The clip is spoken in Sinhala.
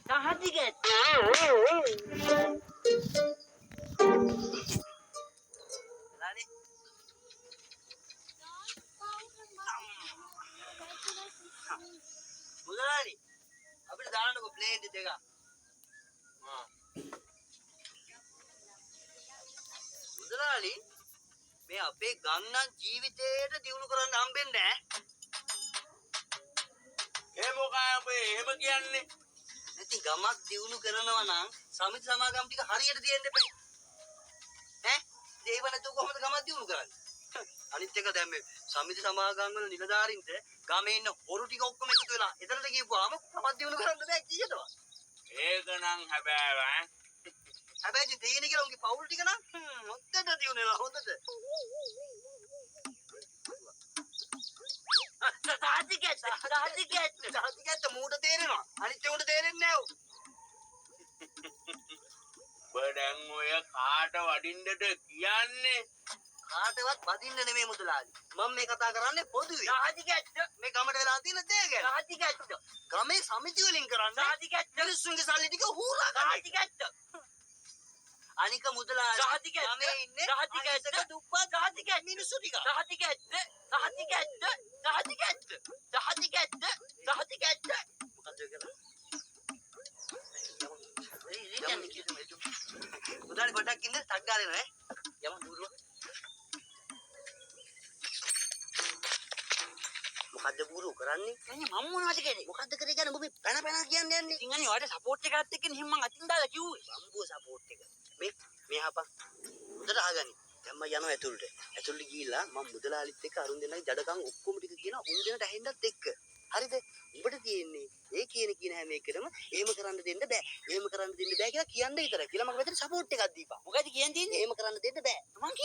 සහතිකෙත්. ලානේ. මුදලාලි. අපිට දාන්නකො ප්ලේට් දෙක. මුදලාලි මේ අපේ ගම්නම් ජීවිතේට දියුණු කරන්න හම්බෙන්නේ නැහැ. ඒ මොකයි අපේ එහෙම කියන්නේ? නැති ගමක් දියුණු කරනවා නම් සමිති සමාගම් ටික හරියට තියෙන්න එපා. ඈ? ඒව නැතුව කොහොමද ගමක් දියුණු කරන්නේ? අනිත් එක දැන් මේ සමිති සමාගම් වල නිලධාරීන්ට ගමේ ඉන්න හොරු ටික ඔක්කොම එකතු වෙලා එතනට ගිහුවාම ගමක් දියුණු කරන්න බෑ කීයටවත්. ඒක නම් හැබෑව ඈ. හැබැයි දෙයිනේ කියලා උන්ගේ පවුල් ටික නම් හොද්දට දියුණු වෙනවා හොද්දට. සාතිකෙත් මූට තේරෙනවා. අනිත් උන්ට තේරෙන්නේ නැහැ. ඔබ දැන් ඔය කාට වඩින්නද කියන්නේ? කාටවත් වදින්න නෙමෙයි මුදලාලි. මම මේ කතා කරන්නේ පොදුවේ. සාතිකෙත් මේ ගමට වෙලා තියෙන දේ ගැන. සාතිකෙත් ගමේ සමිතිය වලින් කරන්නේ. සාතිකෙත් මිනිස්සුන්ගේ සල්ලි ටික හූරා ගන්න. සාතිකෙත් අනික මුදලාලි ගමේ ඉන්නේ සාතිකෙත් දුප්පත් සාතිකෙත් මිනිස්සු ටික. සාතිකෙත් මොකද ඒක? මුදලාලි පොඩ්ඩක් ඉන්න ටක් ගාලා නේ. යමු දුරුව. මොකද්ද බුරු කරන්නේ? අනේ මම මොනවද කරේ? මොකද්ද කරේ කියන්නේ ඔබ පැන පැන කියන්නේ යන්නේ? ඉතින් අනේ ඔයාලට සපෝට් එකක් එක්කනේ හිම මං අතින් දාලා කිව්වේ. බම්බුව සපෝට් එක. මේ හපන්. හොඳට අහගනි. දැන් මම යනවා ඇතුළට. ඇතුළට ගිහිල්ලා මම මුදලාලිත් එක්ක අරුන් දෙන්නයි ජඩකම් ඔක්කොම ටික කියනවා උන් දෙන්නට ඇහෙන්නත් එක්ක. හරිද? උඹට තියෙන්නේ ඒ කියන හැම එකටම එහෙම කරන්න දෙන්න බෑ. එහෙම කරන්න දෙන්න බෑ කියලා කියන්න විතරයි. කියලා මම මෙතන සපෝට් එකක් දීපන්. මොකද කියන්නේ? එහෙම කරන්න දෙන්න බෑ. මං